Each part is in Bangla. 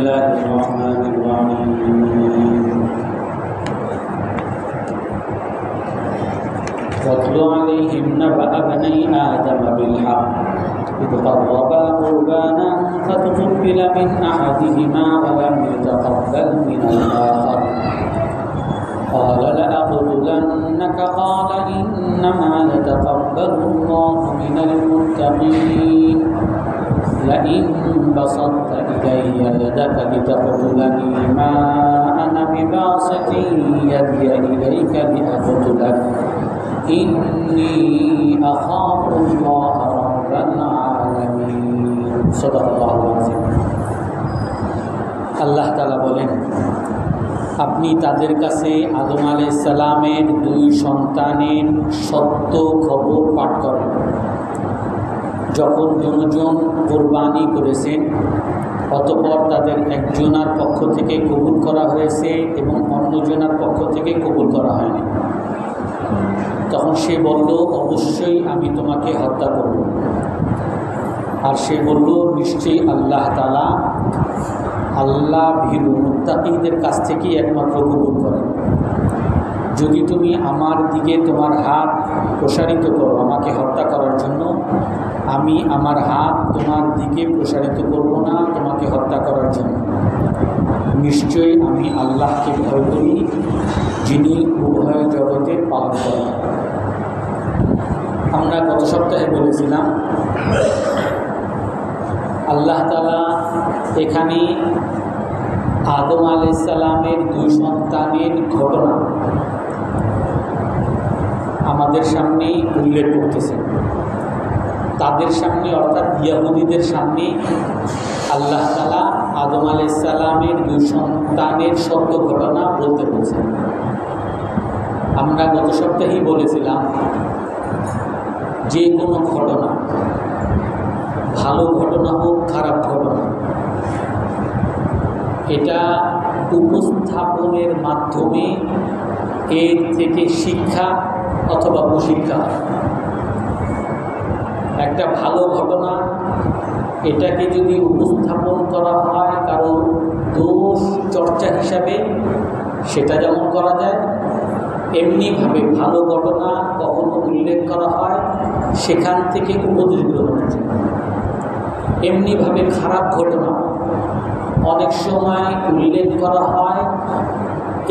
الله الرحمن الرحيم واتل عليهم نبأ بني آدم بالحق إذ قربا قربانا فتقبل من أحدهما ولم يتقبل من الآخر قال لأقتلنك قال إنما يتقبل الله من المتقين لئن بسطت إلي يدك لتقتلني ما أنا بباسط يدي إليك لأقتلك إني أخاف الله رب العالمين صدق الله العظيم আল্লাহ তাআলা বলেন, আপনি তাদের কাছে আদম আলাইহিস সালামের দুই সন্তানের সত্য খবর পাঠ করেন। যখন দুজন কোরবানি করেছেন, অতঃপর তাদের একজনের পক্ষ থেকে কবুল করা হয়েছে এবং অন্যজনের পক্ষ থেকে কবুল করা হয়নি। তখন সে বলল, অবশ্যই আমি তোমাকে হত্যা করব। আর সে বলল, নিশ্চয়ই আল্লাহ তাআলা আল্লাহ ভীরু মুত্তাকীদের কাছ থেকেই একমাত্র কবুল করেন। যদি তুমি আমার দিকে তোমার হাত প্রসারিত করো আমাকে হত্যা করার জন্য, আমি আমার হাত তোমার দিকে প্রসারিত করব না তোমাকে হত্যা করার জন্য। নিশ্চয়ই আমি আল্লাহকে ভয় করি, যিনি উভয় জগতের পালন করেন। আমরা গত সপ্তাহে বলেছিলাম, আল্লাহ তাআলা এখানে আদম আলাইহিস সালামের দুই সন্তানের ঘটনা আমাদের সামনে উল্লেখ করতেছেন। তাদের সামনে অর্থাৎ ইহুদিদের সামনে আল্লাহ তাআলা আদম আলাইহিস সালামের দুই সন্তানের সত্য ঘটনা বলতে বলছেন। আমরা গত সপ্তাহেই বলেছিলাম, যে কোনো ঘটনা, ভালো ঘটনা হোক খারাপ ঘটনা, এটা উপস্থাপনের মাধ্যমে এর থেকে শিক্ষা অথবা কুশিক্ষা। একটা ভালো ঘটনা, এটাকে যদি উপস্থাপন করা হয় কারো দোষ চর্চা হিসাবে, সেটা যেমন করা যায়, এমনিভাবে ভালো ঘটনা কখনো উল্লেখ করা হয় সেখান থেকে উপদেশ গ্রহণের জন্য। এমনিভাবে খারাপ ঘটনা অনেক সময় উল্লেখ করা হয়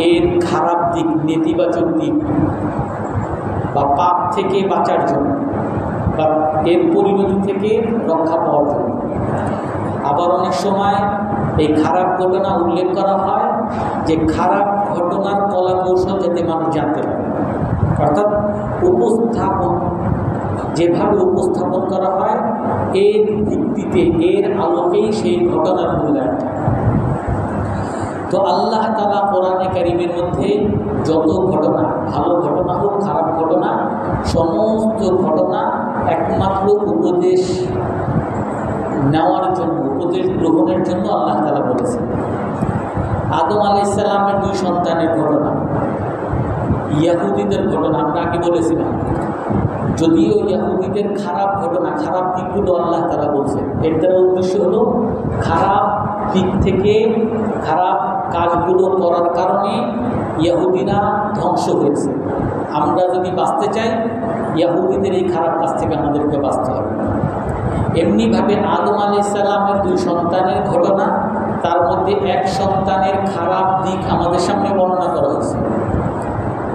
এর খারাপ দিক, নেতিবাচক দিক বা পাপ থেকে বাঁচার জন্য বা এর পরিণতি থেকে রক্ষা পাওয়ার জন্য। আবার অনেক সময় এই খারাপ ঘটনা উল্লেখ করা হয় যে খারাপ ঘটনার কলা কৌশল যাতে মানুষ জানতে পারে। অর্থাৎ উপস্থাপন, যেভাবে উপস্থাপন করা হয় এর ভিত্তিতে, এর আলোকেই সেই ঘটনার মূল্যায়ন। তো আল্লাহ তাআলা কোরআনে কারীমের মধ্যে যত ঘটনা, ভালো ঘটনা হোক খারাপ ঘটনা, সমস্ত ঘটনা একমাত্র উপদেশ নেওয়ার জন্য, উপদেশ গ্রহণের জন্য আল্লাহ তাআলা বলেছেন। আদম আলাইহিস সালামের দুই সন্তানের ঘটনা, ইহুদিদের ঘটনা আমরা আগে বলেছিলাম। যদিও ইহুদিদের খারাপ ঘটনা, খারাপ দিকগুলো আল্লাহ তাআলা বলছেন, এর দ্বারা উদ্দেশ্য হলো খারাপ দিক থেকে, খারাপ কাজগুলো করার কারণে ইহুদিরা ধ্বংস হয়েছে। আমরা যদি বাঁচতে চাই, ইহুদিদের এই খারাপ কাজ থেকে আমাদেরকে বাঁচতে হবে। এমনিভাবে আদম আলাইহিস সালামের দুই সন্তানের ঘটনা, তার মধ্যে এক সন্তানের খারাপ দিক আমাদের সামনে বর্ণনা করা হয়েছে।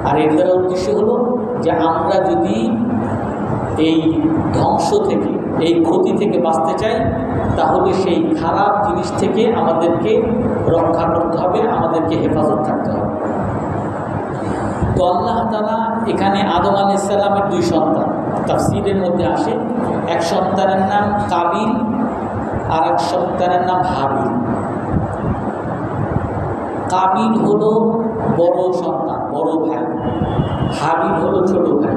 আর এর দ্বারা উদ্দেশ্য হলো যে আমরা যদি এই ধ্বংস থেকে, এই ক্ষতি থেকে বাঁচতে চাই, তাহলে সেই খারাপ জিনিস থেকে আমাদেরকে রক্ষা করতে হবে, আমাদেরকে হেফাজত থাকতে হবে। তো আল্লাহ তাআলা এখানে আদম আলাইহিস সালামের দুই সন্তান, তাফসীরের মধ্যে আসে, এক সন্তানের নাম কাবিল আর এক সন্তানের নাম হাবিল। কাবিল হলো বড় সন্তান, বড় ভাই, হাবিল হলো ছোট ভাই।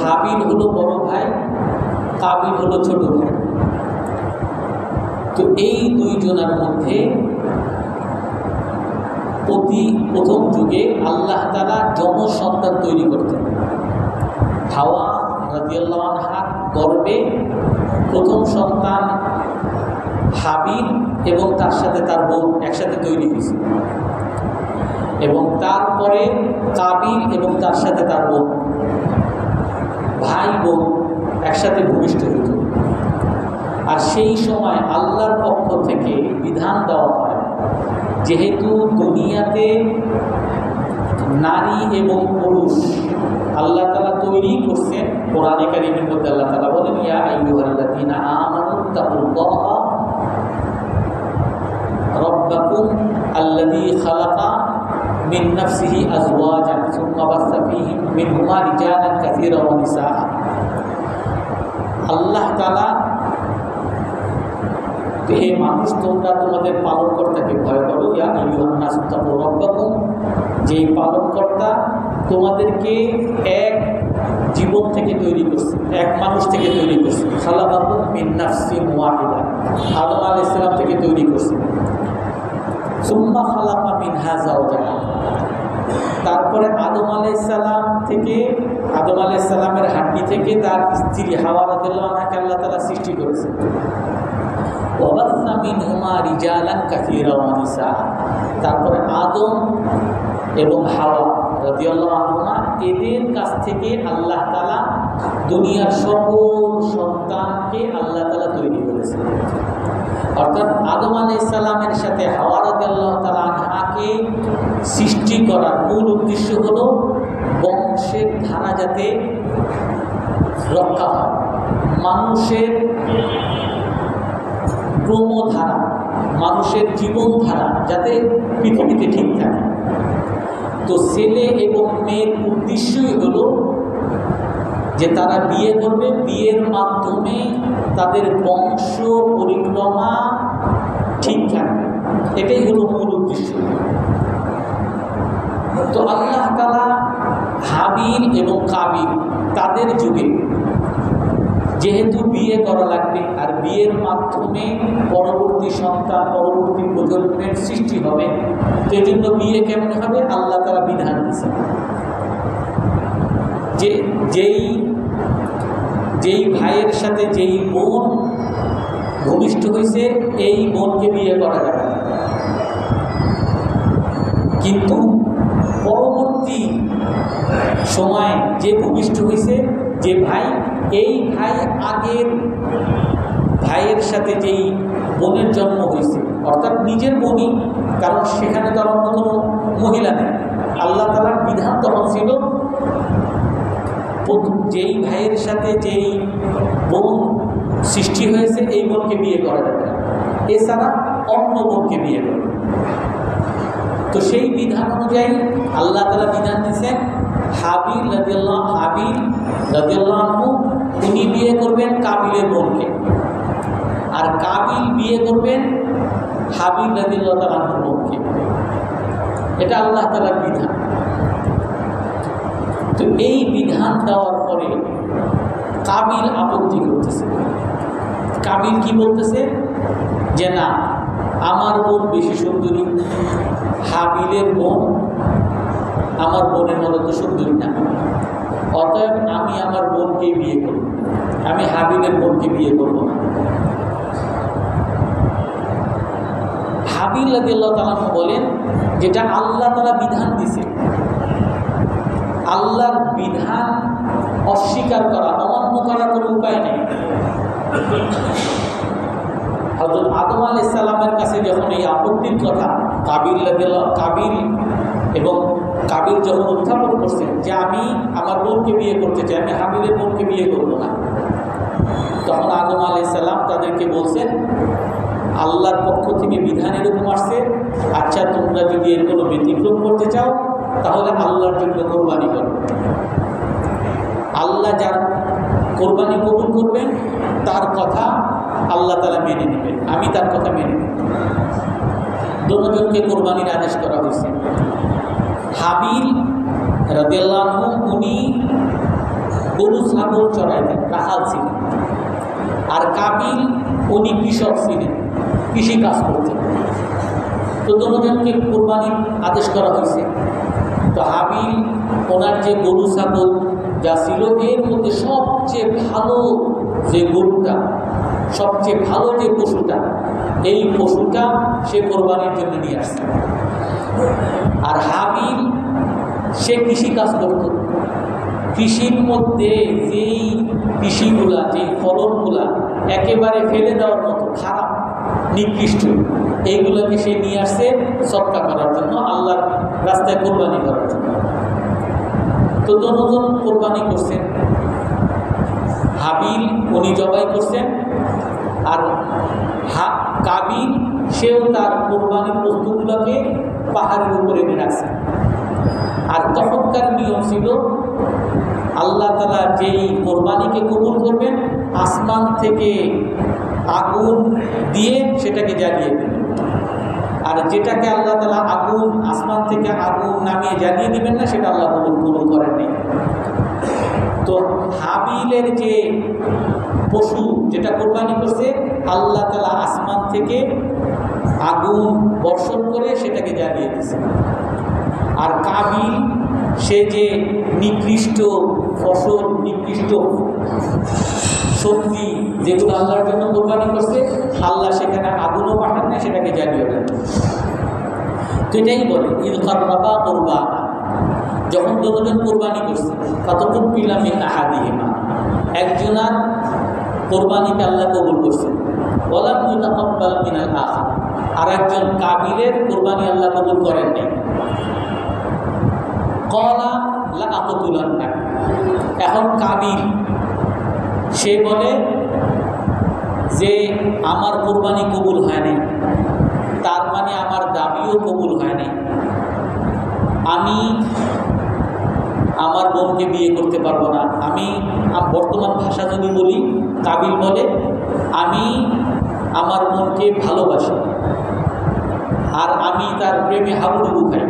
হাবিল হলো বড় ভাই, কাবিল হলো ছোট ভাই। তো এই দুইজনের মধ্যে প্রথম যুগে আল্লাহ তাআলা যমজ সন্তান তৈরি করতেন। হাওয়া রাদিয়াল্লাহু আনহা গর্ভে প্রথম সন্তান হাবিল এবং তার সাথে তার বোন একসাথে তৈরি হয়েছে, এবং তারপরে কাবিল এবং তার সাথে তার বোন, ভাই বোন একসাথে ভূমিষ্ঠ হইত। আর সেই সময় আল্লাহর পক্ষ থেকে বিধান দেওয়া হয়, যেহেতু দুনিয়াতে নারী এবং পুরুষ আল্লাহ তাআলা তৈরি করছেন, কোরআনে কারীমের মধ্যে আল্লাহ তাআলা বলেন, ইয়া আইয়ুহাল্লাযীনা আমানু তাকুল্লাহা রাব্বাকুম আল্লাযী খালাকা মিন নাফসিহি আজওয়াজান সুম্মা বাসসা ফীহিম মিনহুমা রিজালান কাসীরান ওয়া নিসাআ। আল্লাহ তাআলা, হে মানুষ, তোমরা তোমাদের পালনকর্তাকে ভয় করো। ইয়া আইয়ুহান নাসু তাকু রাব্বাকুম, যেই পালনকর্তা তোমাদেরকে এক জীবন থেকে তৈরি করছে, এক মানুষ থেকে তৈরি করছে। খালাকাকুম মিন নাফসিন ওয়াহিদা, আদম আলাইহিস সালাম থেকে তৈরি করছে। সুম্মা খালাকা মিনহা যাওজাহা, তারপরে আদম আলাইহিস সালাম থেকে, আদম আলাইহিস সালামের হাড্ডি থেকে তার স্ত্রী হাওয়া রাদিয়াল্লাহু আনহাকে আল্লাহ তাআলা সৃষ্টি করেছে। ওয়াবাসসা মিনহুমা রিজালান কাসীরান ওয়া নিসাআ, তারপরে আদম এবং হাওয়া রাদিয়াল্লাহু আনহুমা, এদের কাছ থেকে আল্লাহ তাআলা দুনিয়ার সকল সন্তানকে আল্লাহ তাআলা তৈরি করেছেন। অর্থাৎ আদম আলাইহিস সালামের সাথে হাওয়া রাদিয়াল্লাহু তাআলা আনহাকে সৃষ্টি করার মূল উদ্দেশ্য হলো বংশের ধারা যাতে রক্ষা হয়, মানুষের ক্রমধারা, মানুষের জীবনধারা যাতে পৃথিবীতে ঠিক থাকে। তো ছেলে এবং মেয়ের উদ্দেশ্যই হলো যে তারা বিয়ে করবে, বিয়ের মাধ্যমে তাদের বংশ পরিক্রমা ঠিক থাকবে, এটাই হলো মূল উদ্দেশ্য। তো আল্লাহ তাআলা হাবিল এবং কাবিল তাদের যুগে যেহেতু বিয়ে করা লাগবে, আর বিয়ের মাধ্যমে পরবর্তী সন্তান, পরবর্তী প্রজন্মের সৃষ্টি হবে, সেই জন্য বিয়ে কেমন হবে আল্লাহ তাআলা বিধান দিয়েছেন যে যেই ভাইয়ের সাথে যেই বোন ভূমিষ্ঠ হয়েছে, এই বোনকে বিয়ে করা যাবে। কিন্তু পরবর্তী সময় যে ভূমিষ্ঠ হয়েছে যে ভাই, এই ভাই আগের ভাইয়ের সাথে যেই বোনের জন্ম হয়েছে, অর্থাৎ নিজের বোনই, কারণ সেখানে তো অন্য কোনো মহিলা নেই। আল্লাহ তাআলার বিধান তখন ছিল যেই ভাইয়ের সাথে যেই বোন সৃষ্টি হয়েছে এই বোনকে বিয়ে করা যাবে না, এছাড়া অন্য বোনকে বিয়ে করবে। তো সেই বিধান অনুযায়ী আল্লাহ তাআলা বিধান দিয়েছেন, হাবিল রাদিয়াল্লাহু আনহু উনি বিয়ে করবেন কাবিলের বোনকে, আর কাবিল বিয়ে করবেন হাবিল রাদিয়াল্লাহু আনহুর বোনকে। এটা আল্লাহ তাআলার বিধান। তো এই বিধান দেওয়ার পরে কাবিল আপত্তি করতেছে। কাবিল কি বলতেছে যে না, আমার বোন বেশি সুন্দরী, হাবিলের বোন আমার বোনের মতো তো সুন্দরী না, অতএব আমি আমার বোনকে বিয়ে করব, আমি হাবিলের বোনকে বিয়ে করব না। হাবিল রাদিয়াল্লাহু তাআলা বলেন, যেটা আল্লাহ তাআলা বিধান দিয়েছে, আল্লাহর বিধান অস্বীকার করা, অমান্য করার কোনো উপায় নেই। হযরত আদম আলাইহিস সালামের কাছে যখন এই আপত্তির কথা কাবিল এবং কাবিল যখন উত্থাপন করছেন যে আমি আমার বোনকে বিয়ে করতে চাই, আমি হাবিলের বোনকে বিয়ে করব না, তখন আদম আলাইহিস সালাম তাদেরকে বলছেন, আল্লাহর পক্ষ থেকে বিধান এরকম আসছে, আচ্ছা তোমরা যদি এর কোনো ব্যতিক্রম করতে চাও তাহলে আল্লাহর জন্য কোরবানি করো। আল্লাহ যার কোরবানি কবুল করবেন তার কথা আল্লাহ তাআলা মেনে নেবেন, আমি তার কথা মেনে নেব। দুজনকে কোরবানির আদেশ করা হয়েছে। হাবিল রাদিয়াল্লাহু আনহু উনি গরু ছাগল চড়াইতেন, রাখাল ছিলেন, আর কাবিল উনি কৃষক ছিলেন, কৃষি কাজ করতেন। তো দুজনকে কোরবানির আদেশ করা হয়েছে। তো হাবিল ওনার যে গরু ছাগল যা ছিল এর মধ্যে সবচেয়ে ভালো যে গরুটা, সবচেয়ে ভালো যে পশুটা, এই পশুটা সে কোরবানির জন্য নিয়ে আসছে। আর হাবিল সে কৃষি কাজ করত। কৃষির মধ্যে যেই কৃষিগুলা, যেই ফলনগুলা একেবারে ফেলে দেওয়ার মতো খারাপ, নিকৃষ্ট, এইগুলোকে সে নিয়ে আসছে সদকা করার জন্য, আল্লাহর রাস্তায় কোরবানি করার জন্য। তো দুজন কোরবানি করছেন। হাবিল উনি জবাই করছেন, আর কাবিল সেও তার কোরবানির বস্তুগুলোকে পাহাড়ের উপরে এনে রাখছে। আর তখনকার নিয়ম ছিল আল্লাহ তাআলা যেই কোরবানিকে কবুল করবেন, আসমান থেকে আগুন দিয়ে সেটাকে জ্বালিয়ে দেবেন। আর যেটাকে আল্লাহ তাআলা আগুন, আসমান থেকে আগুন নামিয়ে জ্বালিয়ে দিবেন না, সেটা আল্লাহ কবুল করেননি। তো হাবিলের যে পশু যেটা কোরবানি করছে, আল্লাহ তাআলা আসমান থেকে আগুন বর্ষণ করে সেটাকে জ্বালিয়ে দিয়েছে। আর কাবিল সে যে নিকৃষ্ট ফসল, নিকৃষ্ট সবজি যেগুলো আল্লাহর জন্য কোরবানি করছে, আল্লাহ সেখানে আগুনও পাঠান না, সেটাকে জ্বালিয়ে দেন। তো এটাই বলে ঈদ কারবাবা কোরবা, যখন দুজন কোরবানি করছে, কতটুকু পিলাম আহাদিহিমা, একজনার কোরবানিকে আল্লাহ কবুল করছে, ওয়ালাম ইউতাকাব্বাল মিনাল আখার, আর একজন কাবিলের কোরবানি আল্লাহ কবুল করেন নাই। ক্বালা লা আকতুলান্না, এখন কাবিল সে বলে যে আমার কোরবানি কবুল হয় নাই, তার মানে আমার দাবিও কবুল হয় নাই, আমি আমার বোনকে বিয়ে করতে পারবো না। আমি বর্তমান ভাষা যদি বলি, কাবিল বলে আমি আমার বোনকে ভালোবাসি, আর আমি তার প্রেমে হাবুডুবু খাই,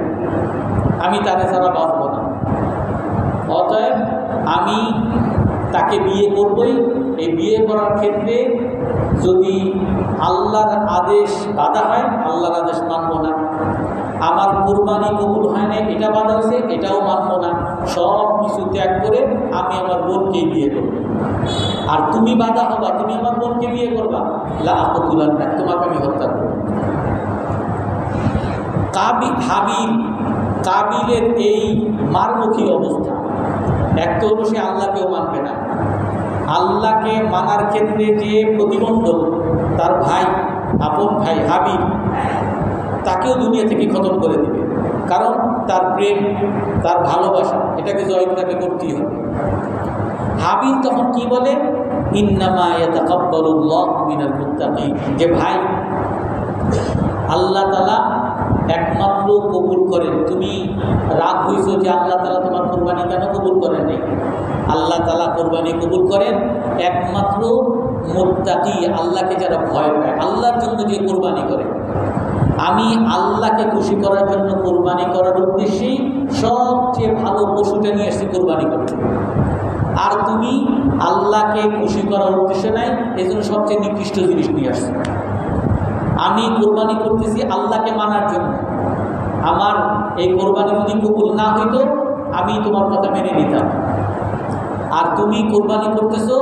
আমি তাকে ছাড়া বাঁচব না, অতএব আমি তাকে বিয়ে করবই। এই বিয়ে করার ক্ষেত্রে যদি আল্লাহর আদেশ বাধা হয়, আল্লাহর আদেশ মানব না। আমার কোরবানি কবুল হয় না, এটা বাধা হয়েছে, এটাও মানব না। সব কিছু ত্যাগ করে আমি আমার বোনকে বিয়ে করব। আর তুমি বাধা হবা, তুমি আমার বোনকে বিয়ে করবা, লা আকতুলান্না, তোমাকে আমি হত্যা করব। কাবিলের এই মারমুখী অবস্থা, এক তো হলো সে আল্লাহকেও মানবে না, আল্লাহকে মানার ক্ষেত্রে যে প্রতিবন্ধক, তার ভাই, আপন ভাই হাবিল, তাকেও দুনিয়া থেকে খতম করে দিবে। কারণ তার প্রেম, তার ভালোবাসা, এটাকে জয় তাকে করতেই হবে। হাবিল তখন কি বলে, ইন্নামা ইয়াতাকাব্বালুল্লাহু মিনাল মুত্তাকিন, যে ভাই আল্লাহ তাআলা একমাত্র কবুল করেন। তুমি রাগ হয়েছো যে আল্লাহ তাআলা তোমার কোরবানি কেন কবুল করেন নাই? আল্লাহ তাআলা কোরবানি কবুল করেন একমাত্র মুত্তাকি, আল্লাহকে যারা ভয় পায়, আল্লাহর জন্য যে কোরবানি করে। আমি আল্লাহকে খুশি করার জন্য কোরবানি করার উদ্দেশ্যেই সবচেয়ে ভালো পশুটা নিয়ে এসেছি কোরবানি করতে। আর তুমি আল্লাহকে খুশি করার উদ্দেশ্যে নাই, এই জন্য সবচেয়ে নিকৃষ্ট জিনিস নিয়ে আসছো। আমি কোরবানি করতেছি আল্লাহকে মানার জন্য। আমার এই কোরবানি যদি কবুল না হইতো, আমি তোমার কথা মেনে নিতাম। আর তুমি কোরবানি করতেছো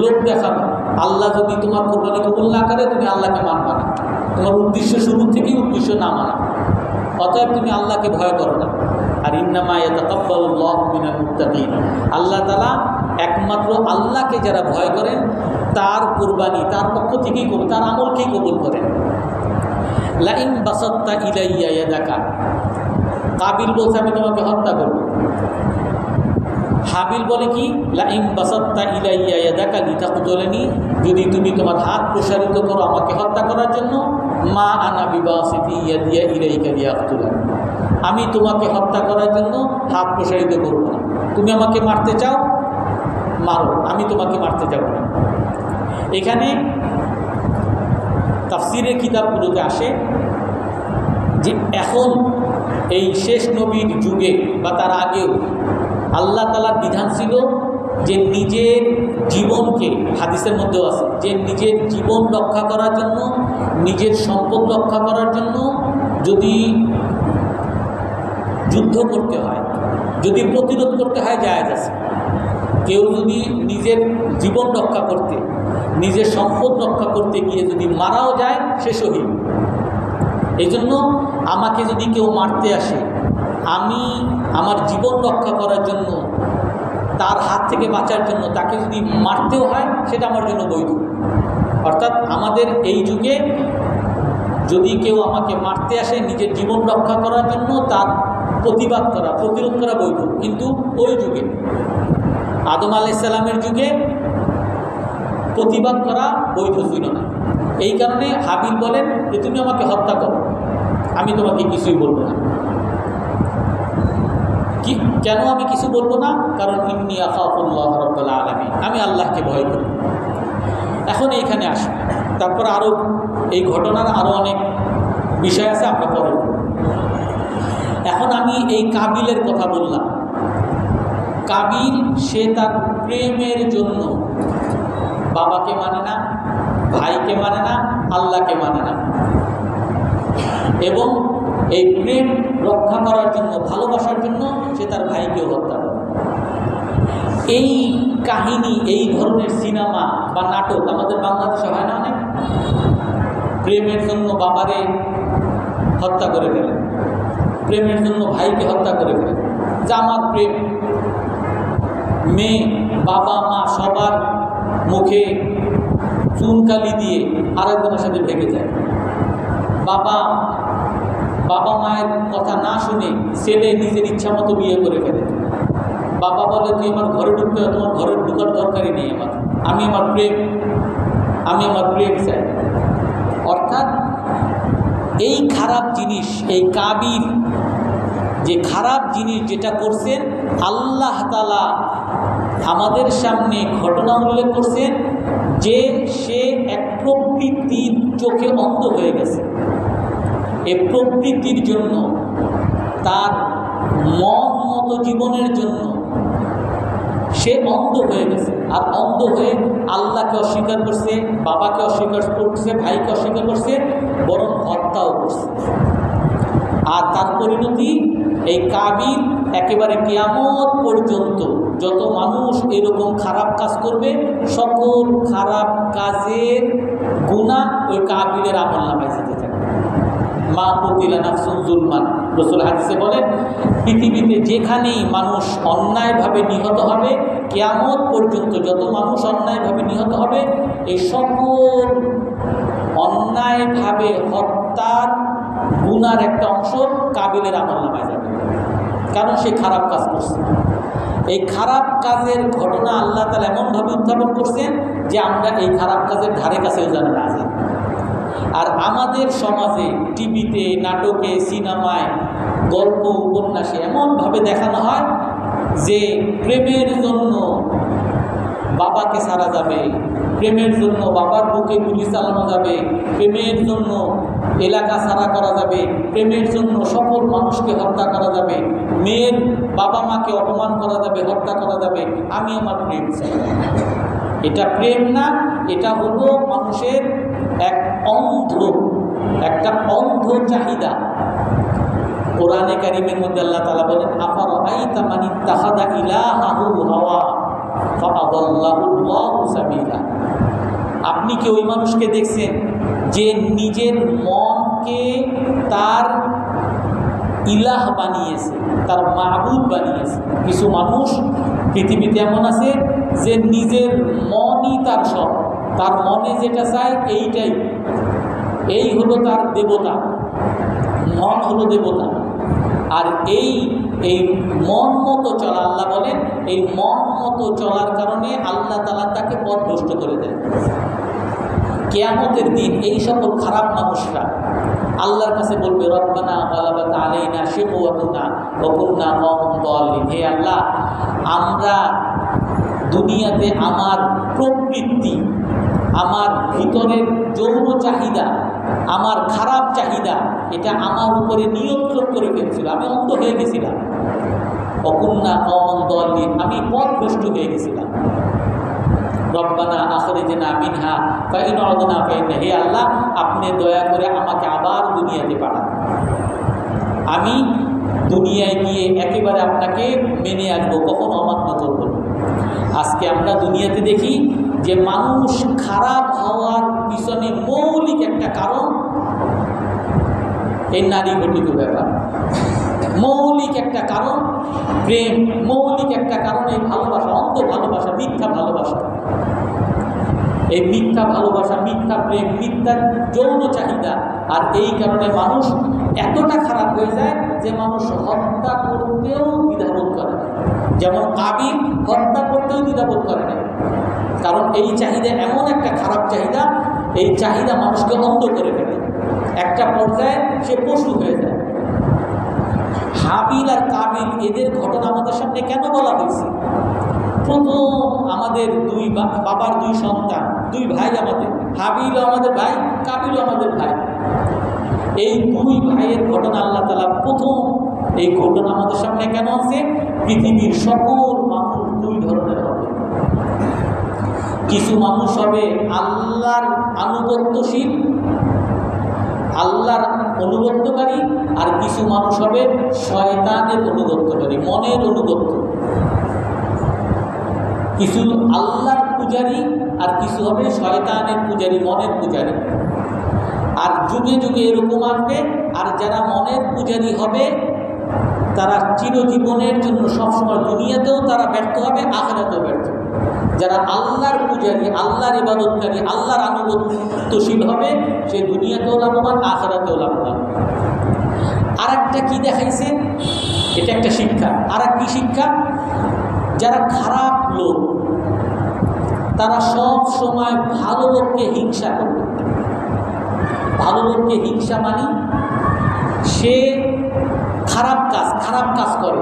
লোক দেখানো, আল্লাহ যদি তোমার কোরবানি কবুল না করে, তুমি আল্লাহকে মানবা না। তোমার উদ্দেশ্য শুরু থেকেই উদ্দেশ্য না মানা, অতএব তুমি আল্লাহকে ভয় করো না। আর ইন্নামা ইয়াতাকাব্বালুল্লাহু মিনাল মুত্তাকিন, আল্লাহ তাআলা একমাত্র আল্লাহকে যারা ভয় করেন তার কোরবানি তার পক্ষ থেকেই কবুল, তার আমলকেই কবুল করেন। লাইন বাসাত্তা ইলাইয়া ইয়াদাকা, কাবিল বলছে আমি তোমাকে হত্যা করব। হাবিল বলে কি, লাইন বাসাত্তা ইলাইয়া ইয়াদাকা লিতাকতুলনি, যদি তুমি তোমার হাত প্রসারিত করো আমাকে হত্যা করার জন্য, মা আনা বিবাসিতি ইয়াদিয়া ইলাইকা লিয়াকতুলানি, আমি তোমাকে হত্যা করার জন্য হাত প্রসারিত করব না। তুমি আমাকে মারতে চাও, মারো, আমি তোমাকে মারতে যাব না। এখানে তাফসিরের কিতাবগুলোতে আসে যে এখন এই শেষ নবীর যুগে বা তার আগেও আল্লাহ তাআলার বিধান ছিল যে নিজের জীবনকে, হাদিসের মধ্যেও আছে যে নিজের জীবন রক্ষা করার জন্য, নিজের সম্পদ রক্ষা করার জন্য যদি যুদ্ধ করতে হয়, যদি প্রতিরোধ করতে হয়, জায়েজ আছে। কেউ যদি নিজের জীবন রক্ষা করতে, নিজের সম্পদ রক্ষা করতে গিয়ে যদি মারাও যায়, সে শহীদ। এই জন্য আমাকে যদি কেউ মারতে আসে, আমি আমার জীবন রক্ষা করার জন্য, তার হাত থেকে বাঁচার জন্য তাকে যদি মারতেও হয়, সেটা আমার জন্য বৈধ। অর্থাৎ আমাদের এই যুগে যদি কেউ আমাকে মারতে আসে নিজের জীবন রক্ষা করার জন্য, তার প্রতিবাদ করা, প্রতিরোধ করা বৈধ। কিন্তু ওই যুগে, আদম আলাইহিস সালামের যুগে প্রতিবাদ করা বৈধ ছিল না। এই কারণে হাবিল বলেন যে তুমি আমাকে হত্যা করো, আমি তোমাকে কিছুই বলবো না। কেন আমি কিছু বলবো না? কারণ ইন্নী আখাফুল্লাহ রাব্বুল আলামিন, আমি আল্লাহকে ভয় করি। এখন এইখানে আসি, তারপর আরও এই ঘটনার আরও অনেক বিষয় আছে, আমরা পরে। এখন আমি এই কাবিলের কথা বললাম। কাবিল, সে তার প্রেমের জন্য বাবাকে মানে না, ভাইকে মানে না, আল্লাহকে মানে না, এবং এই প্রেম রক্ষা করার জন্য, ভালোবাসার জন্য সে তার ভাইকেও হত্যা করে। এই কাহিনী, এই ধরনের সিনেমা বা নাটক আমাদের বাংলাদেশে হয় না অনেক? প্রেমের জন্য বাবারে হত্যা করে ফেলে, প্রেমের জন্য ভাইকে হত্যা করে ফেলে। যা আমার প্রেম, মেয়ে, বাবা, মা সবার মুখে চুনকালি দিয়ে আরেকজনের সাথে ভেঙে যায়। বাবা মায়ের কথা না শুনে ছেলে নিজের ইচ্ছা মতো বিয়ে করে ফেলে। বাবা বলে তুই আমার ঘরে ঢুকতে, তোমার ঘরে ঢুকার দরকারই নেই আমার, আমি আমার প্রেম চাই। অর্থাৎ এই খারাপ জিনিস, এই কাবিল যে খারাপ জিনিস যেটা করছেন, আল্লাহ তাআলা আমাদের সামনে ঘটনা উল্লেখ করছেন যে সে এক প্রকৃতির চোখে অন্ধ হয়ে গেছে। এই প্রকৃতির জন্য, তার মন মতো জীবনের জন্য সে অন্ধ হয়ে গেছে। আর অন্ধ হয়ে আল্লাহকে অস্বীকার করছে, বাবাকে অস্বীকার করছে, ভাইকে অস্বীকার করছে, বরং হত্যাও করছে। আর তার পরিণতি এই কাবিল একেবারে কিয়ামত পর্যন্ত যত মানুষ এরকম খারাপ কাজ করবে, সকল খারাপ কাজের গুনাহ ওই কাবিলের আমলনামায় যেতে থাকে। মা কুতিলা নাফসুন যুলমান, রাসূল হাদিসে বলেন পৃথিবীতে যেখানেই মানুষ অন্যায়ভাবে নিহত হবে, কিয়ামত পর্যন্ত যত মানুষ অন্যায়ভাবে নিহত হবে, এই সকল অন্যায়ভাবে হত্যার গুনার একটা অংশ কাবিলের আমলনামায় যাবে, কারণ সে খারাপ কাজ করছে। এই খারাপ কাজের ঘটনা আল্লাহ তাআলা এমনভাবে উত্থাপন করছেন যে আমরা এই খারাপ কাজের ধারে কাছেও জানা না যাই। আর আমাদের সমাজে টিভিতে, নাটকে, সিনেমায়, গল্প, উপন্যাসে এমনভাবে দেখানো হয় যে প্রেমের জন্য বাবাকে ছাড়া যাবে, প্রেমের জন্য বাবার বুকে গুলি চালানো যাবে, প্রেমের জন্য এলাকা ছাড়া করা যাবে, প্রেমের জন্য সকল মানুষকে হত্যা করা যাবে, মেয়ের বাবা মাকে অপমান করা যাবে, হত্যা করা যাবে। আমি আমার প্রেম চাই। এটা প্রেম না, এটা হলো মানুষের একটা অন্ধ চাহিদা। কোরআনে কারিমের মধ্যে আল্লাহ তাআলা বলেন আফারাআইতা মান ইত্তাখাযা ইলাহাহু হাওয়া ফাআদাল্লাহুল্লাহু সাবিলা। আপনি কি ওই মানুষকে দেখছেন যে নিজের মনকে তার ইলাহ বানিয়েছে, তার মাবুদ বানিয়েছে? কিছু মানুষ পৃথিবীতে এমন আছে যে নিজের মনই তার সব, তার মনে যেটা চায় এইটাই, এই হলো তার দেবতা, মন হলো দেবতা। আর এই মন মতো চলা, আল্লাহ বলেন এই মন মতো চলার কারণে আল্লাহ তাআলা তাকে পথভ্রষ্ট করে দেন। কিয়ামতের দিন এই সকল খারাপ মানুষরা আল্লাহর কাছে বলবে রব্বানা গালাবাত আলাইনা শিকওয়াতুনা ওয়া কুননা কওমান দাল্লিন। হে আল্লাহ, আমরা দুনিয়াতে আমার প্রবৃত্তি, আমার ভিতরের যৌন চাহিদা, আমার খারাপ চাহিদা, এটা আমার উপরে নিয়ন্ত্রণ করে ফেলছিল, আমি অন্ধ হয়ে গেছিলাম। ওয়া কুননা কওমান দাল্লিন, আমি পথভ্রষ্ট হয়ে গেছিলাম। রব্বানা আখরিজনা মিনহা ফাইন উদনা ফাইন্না, হে আল্লাহ আপনি দয়া করে আমাকে আবার দুনিয়াতে পাঠান, আমি দুনিয়ায় গিয়ে একেবারে আপনাকে মেনে আসবো, কখনো অমান্য করব না। আজকে আমরা দুনিয়াতে দেখি যে মানুষ খারাপ হওয়ার পিছনে মৌলিক একটা কারণ এই নারী ঘটিত ব্যাপার, মৌলিক একটা কারণ প্রেম, মৌলিক একটা কারণ এই ভালোবাসা, অন্ধ ভালোবাসা, মিথ্যা ভালোবাসা। এই মিথ্যা ভালোবাসা, মিথ্যা প্রেম, মিথ্যা যৌন চাহিদা। আর এই কারণে মানুষ এতটা খারাপ হয়ে যায় যে মানুষ হত্যা করতেও দ্বিধাবোধ করে না। যেমন কাবিল হত্যা করতেও দ্বিধাবোধ করে না, কারণ এই চাহিদা এমন একটা খারাপ চাহিদা, এই চাহিদা মানুষকে অন্ধ করে ফেলে, একটা পর্যায়ে সে পশু হয়ে যায়। হাবিল আর কাবিল এদের ঘটনা আমাদের সামনে কেন বলা হয়েছে? প্রথম আমাদের দুই বাবার দুই সন্তান, দুই ভাই আমাদের, হাবিলও আমাদের ভাই, কাবিলও আমাদের ভাই। এই দুই ভাইয়ের ঘটনা আল্লাহ তাআলা প্রথম এই ঘটনা আমাদের সামনে কেন আছে? পৃথিবীর সকল মানুষ দুই ধরনের হবে। কিছু মানুষ হবে আল্লাহর আনুগত্যশীল, আল্লাহর অনুগত্যকারী, আর কিছু মানুষ হবে শয়তানের অনুগত্যকারী, মনের অনুগত্য। কিছু আল্লাহর পূজারী আর কিছু হবে শয়তানের পূজারী, মনের পূজারী। আর যুগে যুগে এরকম আসবে। আর যারা মনের পূজারী হবে তারা চিরজীবনের জন্য সবসময় দুনিয়াতেও তারা ব্যর্থ হবে, আখিরাতেও ব্যর্থ। যারা আল্লাহর পূজারী, আল্লাহর ইবাদতকারী, আল্লাহর আনুগত্যশীল হবে, সে দুনিয়াতেও লাভবান, আখিরাতেও লাভবান। আর একটা কি দেখাইছে, এটা একটা শিক্ষা। আর কি শিক্ষা? যারা খারাপ লোক তারা সব সময় ভালো লোককে হিংসা করবে। ভালো লোককে হিংসা মানে সে খারাপ কাজ করে,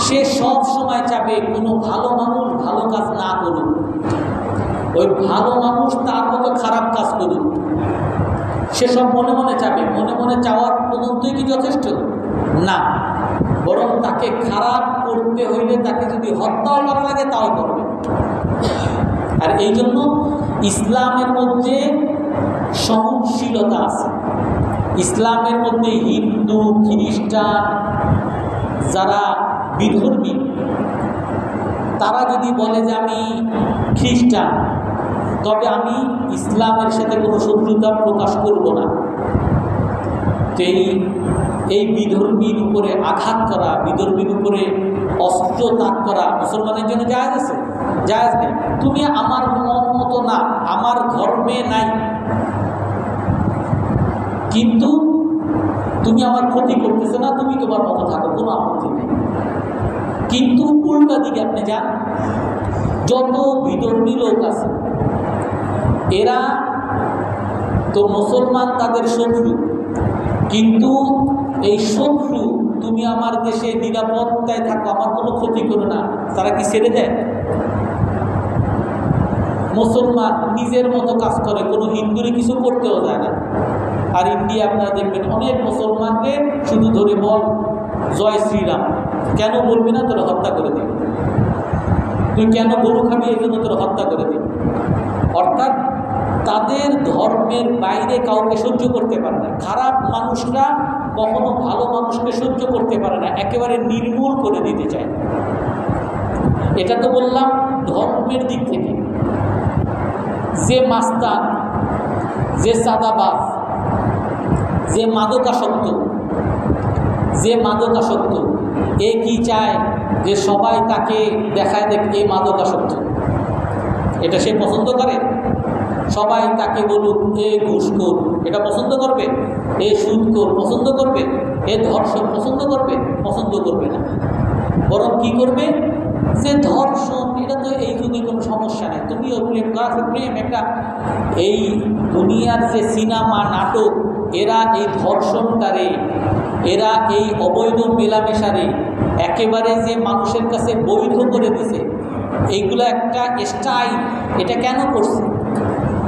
সে সব সময় চাবে কোনো ভালো মানুষ ভালো কাজ না করুক, ওই ভালো মানুষ তার মতো খারাপ কাজ করুক। সে সব মনে মনে চাবে। মনে মনে চাওয়ার পর্যন্তই কি যথেষ্ট? না, বরং তাকে খারাপ করতে হইলে তাকে যদি হত্যাও করা লাগে তাও করবে। আর এই জন্য ইসলামের মধ্যে সহনশীলতা আছে। ইসলামের মধ্যে হিন্দু, খ্রিস্টান, যারা বিধর্মী, তারা যদি বলে যে আমি খ্রিস্টান, তবে আমি ইসলামের সাথে কোনো শত্রুতা প্রকাশ করব না। তো এই বিধর্মীর উপরে আঘাত করা, বিধর্মীর উপরে অস্ত্র তাক করা মুসলমানের জন্য জায়েজ আছে? জায়েজ নেই। তুমি আমার মতো না, আমার ধর্মে নাই, কিন্তু তুমি আমার ক্ষতি করতেছো না, তুমি তোমার মতো থাকো, কোনো আপত্তি নেই। কিন্তু উল্টা দিকে আপনি যান, যত বিধর্মী লোক আছে এরা তো মুসলমান তাদের শত্রু, কিন্তু এই শত্রু তুমি আমার দেশে নিরাপত্তায় থাকো, আমার কোনো ক্ষতি করো না, তারা কি ছেড়ে দেয়? মুসলমান নিজের মতো কাজ করে, কোনো হিন্দুরে কিছু করতেও যায় না। আর ইন্ডিয়া আপনারা দেখবেন অনেক মুসলমানকে শুধু ধরে বল জয় শ্রীরাম, কেন বলবি না? তোরা হত্যা করে দিবি। তুই কেন গরু খাবি? এই জন্য তোরা হত্যা করে দিবি। অর্থাৎ তাদের ধর্মের বাইরে কাউকে সহ্য করতে পারে না। খারাপ মানুষরা কখনো ভালো মানুষকে সহ্য করতে পারে না, একেবারে নির্মূল করে দিতে চায়। এটা তো বললাম ধর্মের দিক থেকে। যে মাস্তান, যে চাঁদাবাজ, যে মাদকাসক্ত, এ কি চায়? যে সবাই তাকে দেখায় দেখ এ মাদকাসক্ত। এটা সে পছন্দ করে? সবাই তাকে বলুক এ ঘুষখোর, এটা পছন্দ করবে? এ সুদখোর পছন্দ করবে? এ ধর্ষণ পছন্দ করবে? পছন্দ করবে না। বরং কি করবে? যে ধর্ষণ, এটা তো এই যুগে কোনো সমস্যা নেই, তুমিও প্রেম করা, প্রেম একটা। এই দুনিয়ার যে সিনেমা, নাটক, এরা এই ধর্ষণটারে, এরা এই অবৈধ মেলামেশারে একেবারে যে মানুষের কাছে বৈধ করে দিছে, এইগুলো একটা স্টাইল। এটা কেন করছে?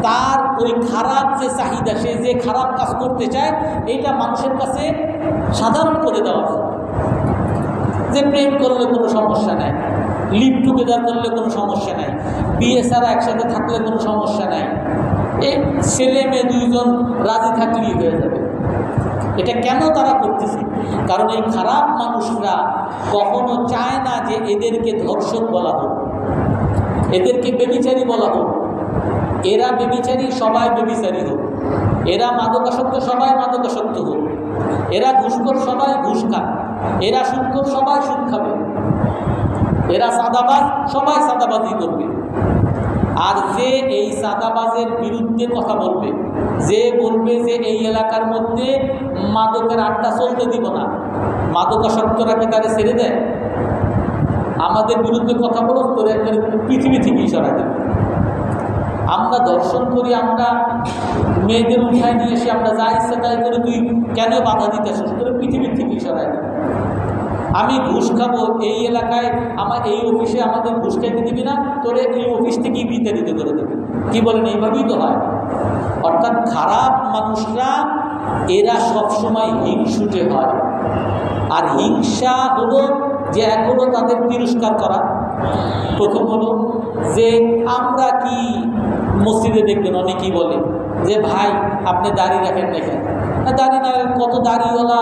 তার ওই খারাপ যে চাহিদা, সে যে খারাপ কাজ করতে চায়, এইটা মানুষের কাছে সাধারণ করে দেওয়া হয়। যে প্রেম করলে কোনো সমস্যা নাই, লিভ টুগেদার করলে কোনো সমস্যা নাই, বিয়ে ছাড়া একসাথে থাকলে কোনো সমস্যা নাই, এই ছেলে মেয়ে দুইজন রাজি থাকলেই হয়ে যাবে। এটা কেন তারা করতেছে? কারণ এই খারাপ মানুষরা কখনো চায় না যে এদেরকে ধর্ষক বলা হোক। এদেরকে বেবিচারী বলা হোক, এরা বেবিচারী সবাই বেবিচারী হোক, এরা মাদকাসক্ত সবাই মাদকাসক্ত হোক, এরা ঘুষখোর সবাই ঘুষ খাক, এরা সুদখোর সবাই সুদ খাবে, এরা সাদাবাজ সবাই সাদাবাজি করবে। আর যে এই সাদাবাজের বিরুদ্ধে কথা বলবে, যে বলবে যে এই এলাকার মধ্যে মাদকের আড্ডা চলতে দিব না, মাদকাসক্তরা কি তারা ছেড়ে দেয়? আমাদের বিরুদ্ধে কথা বলো, তোরে পৃথিবী থেকেই সরাই দেবে। আমরা দর্শন করি, আমরা মেয়েদের উঠায় নিয়ে এসে আমরা যা ইচ্ছা তাই করে, তুই কেন বাধা দিতে আসিস? তোরে পৃথিবীর থেকেই সরাই দেবে। আমি ঘুষ খাবো, এই এলাকায় আমার এই অফিসে আমাদের ঘুষ খাইতে দিবি না, তোরে এই অফিস থেকেই বিতাড়িত করে দেবে। কি বলেন? এইভাবেই তো হয়। অর্থাৎ খারাপ মানুষরা এরা সবসময় হিংসুটে হয়। আর হিংসা হলো যে এক হলো তাদের তিরস্কার করা। প্রথম হলো যে আমরা কি মসজিদে দেখবেন অনেকেই বলে যে ভাই আপনি দাড়ি রাখেন না কেন? দাড়ি না, কত দাড়িওয়ালা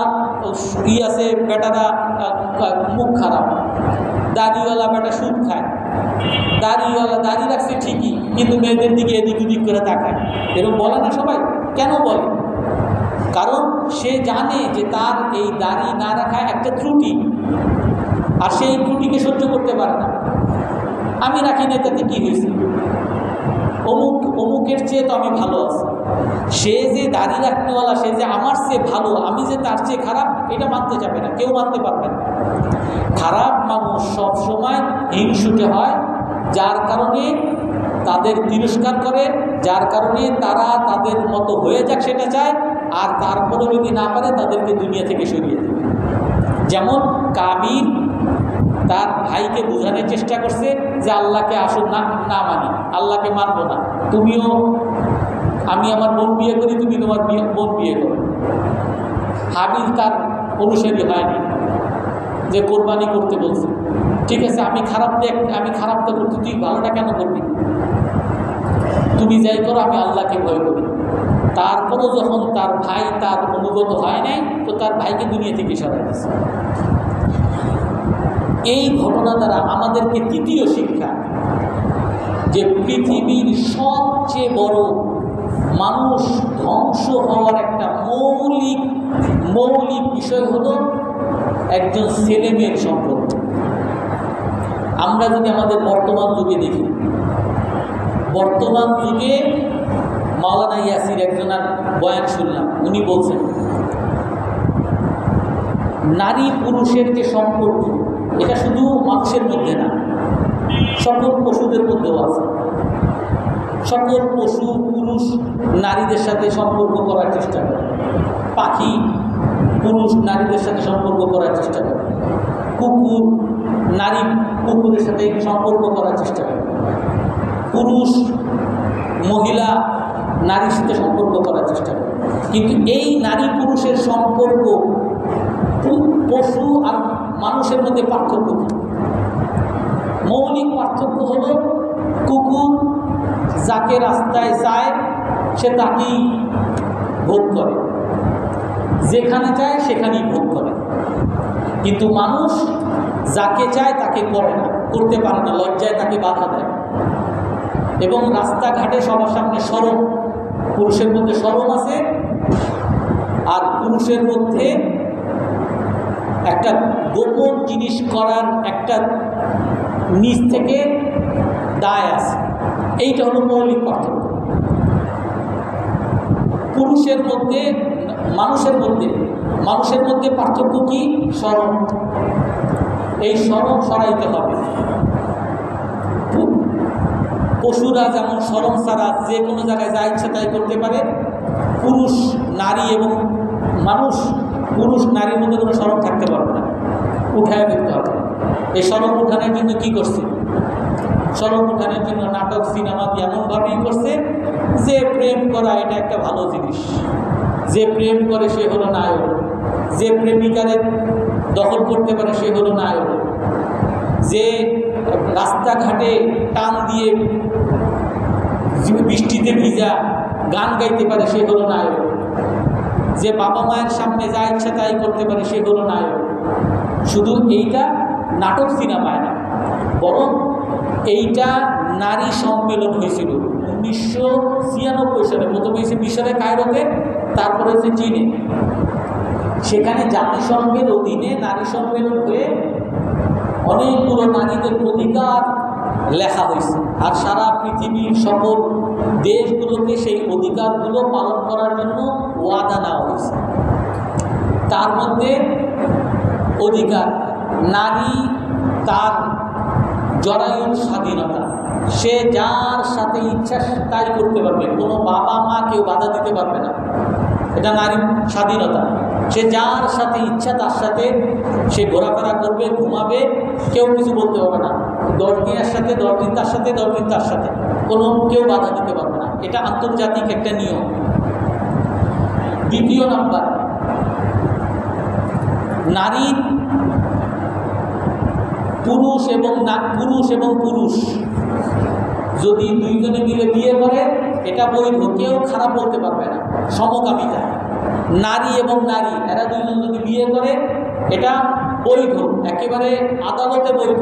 আছে বেটারা মুখ খারাপ, দাড়িওয়ালা বেটা সুদ খায়, দাড়িওয়ালা দাড়ি রাখছে ঠিকই কিন্তু মেয়েদের দিকে এদিক ওদিক করে তাকায়। এরকম বলে না সবাই? কেন বলে? কারণ সে জানে যে তার এই দাড়ি না রাখা একটা ত্রুটি, আর সেই ত্রুটিকে সহ্য করতে পারে না। আমি রাখি না, তাতে কী হয়েছে? অমুকের চেয়ে তো আমি ভালো আছি। সে যে দাড়ি রাখনেওয়ালা, সে যে আমার চেয়ে ভালো, আমি যে তার চেয়ে খারাপ, এটা মানতে যাবে না, কেউ মানতে পারবে না। খারাপ মানুষ সব সময় হিংসুটে হয়, যার কারণে তাদের তিরস্কার করে, যার কারণে তারা তাদের মতো হয়ে যাক সেটা চায়, আর তারপরে যদি না পারে তাদেরকে দুনিয়া থেকে সরিয়ে দেবে। যেমন কাবিল তার ভাইকে বোঝানোর চেষ্টা করছে যে আল্লাহকে আসুন না না মানি, আল্লাহকে মানবো না, তুমিও আমি আমার বোন বিয়ে করি, তুমি তোমার বোন বিয়ে করো। হাবিল তার অনুসারী হয়নি, যে কোরবানি করতে বলছে, ঠিক আছে আমি খারাপটা করছি, তুই ভালোটা কেন করবি? তুমি যাই করো, আমি আল্লাহকে ভয় করি। তারপরও যখন তার ভাই তার অনুগত হয় নাই, তো তার ভাইকে দুনিয়া থেকে সরাই দিয়েছে। এই ঘটনা দ্বারা আমাদেরকে তৃতীয় শিক্ষা, যে পৃথিবীর সবচেয়ে বড় মানুষ ধ্বংস হওয়ার একটা মৌলিক বিষয় হলো একজন ছেলে মেয়ের সম্পর্ক। আমরা যদি আমাদের বর্তমান যুগে দেখি, বর্তমান যুগে মাওলানা ইয়াসির একজনের বয়ান শুনলাম, উনি বলছেন নারী পুরুষের যে সম্পর্ক, এটা শুধু মানুষের মধ্যে না, সকল পশুদের মধ্যেও আছে। সকল পশু পুরুষ নারীদের সাথে সম্পর্ক করার চেষ্টা করে, পাখি পুরুষ নারীদের সাথে সম্পর্ক করার চেষ্টা করে, কুকুর নারী কুকুরের সাথে সম্পর্ক করার চেষ্টা করে, পুরুষ মহিলা নারীর সাথে সম্পর্ক করার চেষ্টা করে। কিন্তু এই নারী পুরুষের সম্পর্ক পশু আর মানুষের মধ্যে পার্থক্য কি? মৌলিক পার্থক্য হলো কুকুর যাকে রাস্তায় চায় সে তাকেই ভোগ করে, যেখানে চায় সেখানেই ভোগ করে। কিন্তু মানুষ যাকে চায় তাকে করে না, করতে পারে না, লজ্জায় তাকে বাধা দেয়। এবং রাস্তাঘাটে সবার সামনে শরম, পুরুষের মধ্যে শরম আছে, আর পুরুষের মধ্যে একটা গোপন জিনিস করার একটা নিজ থেকে দায় আছে। এইটা হলো মৌলিক পার্থক্য। পুরুষের মধ্যে মানুষের মধ্যে পার্থক্য কি? শরম। এই শরম সরাইতে হবে। পশুরা যেমন শরম ছাড়া যে কোনো জায়গায় যা ইচ্ছা তাই করতে পারে, পুরুষ নারী এবং পুরুষ নারীর মধ্যে কোনো শরম থাকতে পারবে না, উঠায় ফেলতে হবে। এই শরম উঠানোর জন্য কি করছে? শরম উঠানোর জন্য নাটক সিনেমা এমনভাবেই করছে যে প্রেম করা এটা একটা ভালো জিনিস, যে প্রেম করে সে হলো নায়ক, যে প্রেমিকারে দখল করতে পারে সে হলো নায়ক, যে রাস্তাঘাটে টান দিয়ে বৃষ্টিতে ভিজা গান গাইতে পারে সে হলো নায়ক, যে বাবা মায়ের সামনে যা ইচ্ছা তাই করতে পারে সে হলো নায়ক। শুধু এইটা নাটক সিনেমায় না, বরং এইটা নারী সম্মেলন হয়েছিল 1996 সালে। প্রথমে হয়েছে মিশরে কায়রোতে, তারপরে হচ্ছে চীনে। সেখানে জাতিসংঘের অধীনে নারী সম্মেলন হয়ে অনেকগুলো নারীদের অধিকার লেখা হয়েছে, আর সারা পৃথিবীর সকল দেশগুলোকে সেই অধিকারগুলো পালন করার জন্য ওয়াদা নেওয়া হয়েছে। তার মধ্যে অধিকার, নারী তার জরায়ুর স্বাধীনতা, সে যার সাথে ইচ্ছা তাই করতে পারবে, কোনো বাবা মা কেউ বাধা দিতে পারবে না, এটা নারীর স্বাধীনতা। সে যার সাথে ইচ্ছা তার সাথে সে ঘোরাফেরা করবে, ঘুমাবে, কেউ কিছু বলতে পারবে না। 10 দিনের সাথে 10 দিন তার সাথে, 10 দিন তার সাথে, কোনো কেউ বাধা দিতে পারবে না। এটা আন্তর্জাতিক একটা নিয়ম। দ্বিতীয় নাম্বার, নারীর পুরুষ এবং পুরুষ যদি দুইজনে মিলে বিয়ে করে এটা বৈধ, কেউ খারাপ বলতে পারবে না। সমকামিতা, নারী এবং নারী এরা দুইজন যদি বিয়ে করে এটা বৈধ, একেবারে আদালতে বৈধ,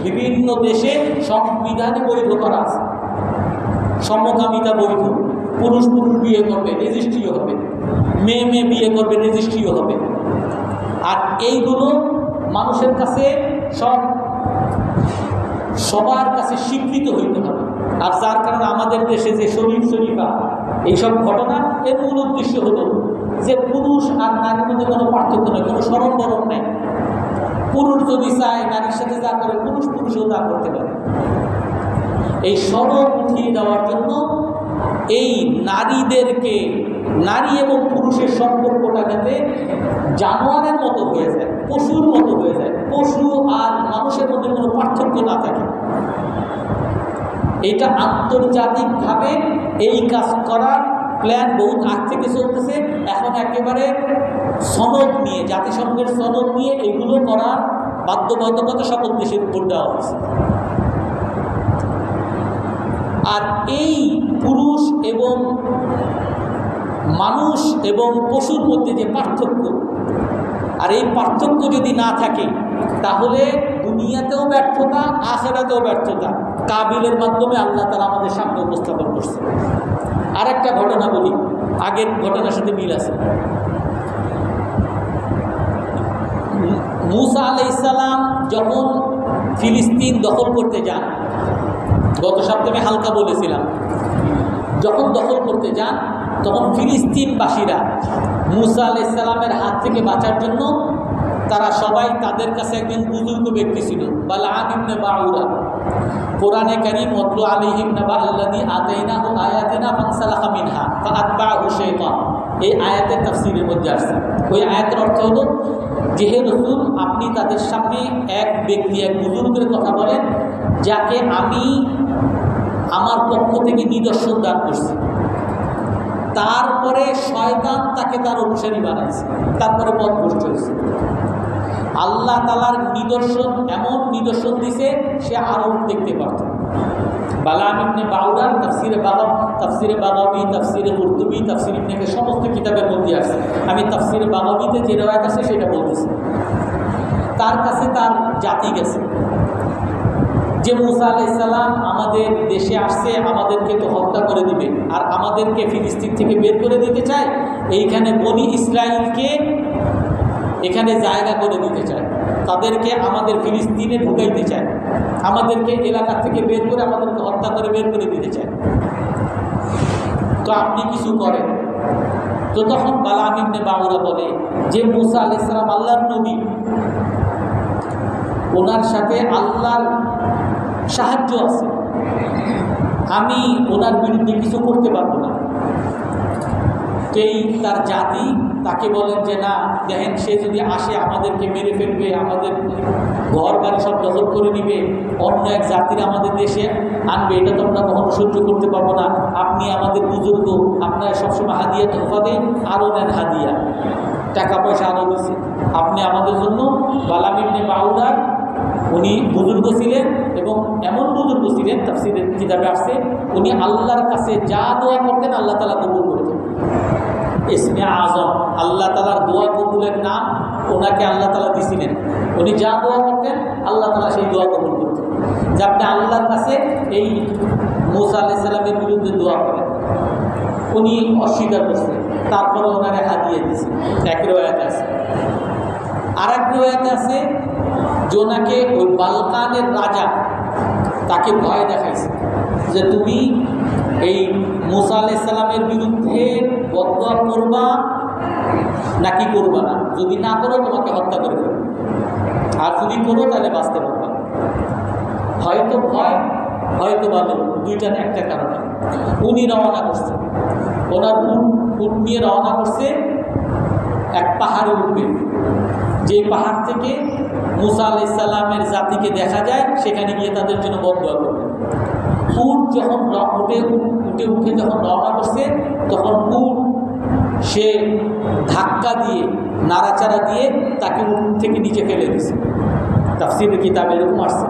বিভিন্ন দেশে সংবিধানে বৈধ করা আছে। সমকামিতা বৈধ, পুরুষ বিয়ে করবে রেজিস্ট্রিও হবে, মেয়ে বিয়ে করবে রেজিস্ট্রিও হবে। আর এইগুলো মানুষের কাছে সবার কাছে স্বীকৃত হইতে হবে। আর যার কারণে আমাদের দেশে যে শরীফা এইসব ঘটনা, এর মূল উদ্দেশ্য হলো যে পুরুষ আর নারীর মধ্যে কোনো পার্থক্য নেই, কোনো সরম বরম নেই। পুরুষ যদি চায় নারীর সাথে যা করে, পুরুষও তা করতে পারে। এই সরম উঠিয়ে দেওয়ার জন্য এই নারীদেরকে, নারী এবং পুরুষের সম্পর্কটা যাতে জানোয়ারের মতো হয়ে যায়, পশুর মতো হয়ে যায়, পশু আর মানুষের মধ্যে কোনো পার্থক্য না থাকে, এটা আন্তর্জাতিকভাবে এই কাজ করার প্ল্যান বহুত আগ থেকে চলতেছে। এখন একেবারে সনদ নিয়ে, জাতিসংঘের সনদ নিয়ে এগুলো করার বাধ্যবাধকতা সকল দেশের উপর দেওয়া হয়েছে। আর এই পুরুষ এবং মানুষ এবং পশুর মধ্যে যে পার্থক্য, আর এই পার্থক্য যদি না থাকে তাহলে দুনিয়াতেও ব্যর্থতা, আখিরাতেও ব্যর্থতা। কাবিলের মাধ্যমে আল্লাহ তাআলা আমাদের সামনে উপস্থাপন করছে। আর একটা ঘটনা বলি, আগের ঘটনার সাথে মিল আছে। মূসা আলাইহিস সালাম যখন ফিলিস্তিন দখল করতে যান, গত সপ্তাহে হালকা বলেছিলাম, যখন দখল করতে যান তখন ফিলিস্তিনবাসীরা মূসা আলাইহিস সালামের হাত থেকে বাঁচার জন্য তারা সবাই, তাদের কাছে একজন বুজুর্গ ব্যক্তি ছিল বালআম ইবনে বাউরা। কোরআনে কারীম ওয়াতলু আলাইহিম নাবা আল্লাযী আতাইনাহু আয়াতিনা ফানসালাখা মিনহা ফাআতবাহু শাইতান, এই আয়াতের তাফসীরের মধ্যে আসছে। ওই আয়াতের অর্থ হলো, যে হে রাসূল, আপনি তাদের সামনে এক ব্যক্তি, এক বুজুর্গের কথা বলেন যাকে আমি আমার পক্ষ থেকে নিদর্শন দান করছি, তারপরে শয়তান তাকে তার অনুসারী বানাইছে, তারপরে পথভ্রষ্ট হয়েছে। আল্লাহ তাআলার নিদর্শন, এমন নিদর্শন দিছে সে আরও দেখতে পারত। বালআম ইবনে বাউরার তাফসিরে বাগাবী, তাফসিরে কুরতুবী, তাফসির ইবনে কাসির সমস্ত কিতাবের মধ্যে আছে। আমি তাফসিরে বাগাবীতে যে রওয়ায়াত আছে সেটা বলতেছি। তার কাছে তার জাতি গেছে যে মূসা আলাইহিস সালাম আমাদের দেশে আসছে, আমাদেরকে তো হত্যা করে দিবে, আর আমাদেরকে ফিলিস্তিন থেকে বের করে দিতে চায়, এইখানে বনি ইসরাইলকে এখানে জায়গা করে দিতে চায়, তাদেরকে আমাদের ফিলিস্তিনে ঢুকাইতে চায়, আমাদেরকে এলাকা থেকে বের করে আমাদেরকে হত্যা করে বের করে দিতে চায়। তো আপনি কিছু করেন। তো তখন বালআম ইবনে বাউরা বলে যে মূসা আলাইহিস সালাম আল্লাহর নবী, ওনার সাথে আল্লাহর সাহায্য আছে, আমি ওনার বিরুদ্ধে কিছু করতে পারবো না। তার জাতি তাকে বলেন যে না, দেখেন সে যদি আসে আমাদেরকে মেরে ফেলবে, আমাদের ঘর বাড়ি সব দখল করে নিবে, অন্য এক জাতির আমাদের দেশে আনবে, এটা তো আমরা কখনো সহ্য করতে পারবো না। আপনি আমাদের বুজুর্গ, আপনারা সবসময় হাদিয়া তোহফা দেন, আরও নেন হাদিয়া, টাকা পয়সা আরও দিচ্ছে। আপনি আমাদের জন্য, বালআম ইবনে বাউরার উনি বুজুর্গ ছিলেন এবং এমন বুজুর্গ ছিলেন, তাফসীরের কিতাবে আসছে, উনি আল্লাহর কাছে যা দোয়া করতেন আল্লাহ তাআলা কবুল করতেন। ইসমে আযম, আল্লাহ তাআলার দোয়া কবুলের নাম ওনাকে আল্লাহ তাআলা দিছিলেন, উনি যা দোয়া করতেন আল্লাহ তাআলা সেই দোয়া কবুল করতেন, যে আপনি আল্লাহর কাছে এই মূসা আলাইহিস সালামের বিরুদ্ধে দোয়া করেন। উনি অস্বীকার করছেন, তারপরে ওনারে হাদিয়ে দিয়েছে। এক রিওয়ায়াতে আছে। আর এক রিওয়ায়াতে আছে যে ওনাকে ওই বালকানের রাজা তাকে ভয় দেখাইছে যে তুমি এই মূসা আলাইহিস সালামের বিরুদ্ধে বদদোয়া করবা নাকি করবা না, যদি না করো তোমাকে হত্যা করে ফেলবে, আর যদি করো তাহলে বাঁচতে পারবা। হয়তো ভয়, হয়তো ভালো, দুইটার একটা কারণে উনি রওনা করছে, ওনার উট নিয়ে রওনা করছে এক পাহাড়ে উঠবে, যে পাহাড় থেকে মূসা আলাইহিস সালামের জাতিকে দেখা যায়, সেখানে গিয়ে তাদের জন্য বদদোয়া করবে। উট যখন উঠে যখন রওনা করছে, তখন উট সে ধাক্কা দিয়ে নাড়াচাড়া দিয়ে তাকে উট থেকে নিচে ফেলে দিয়েছে। তাফসীরের কিতাবে এরকম আসছে।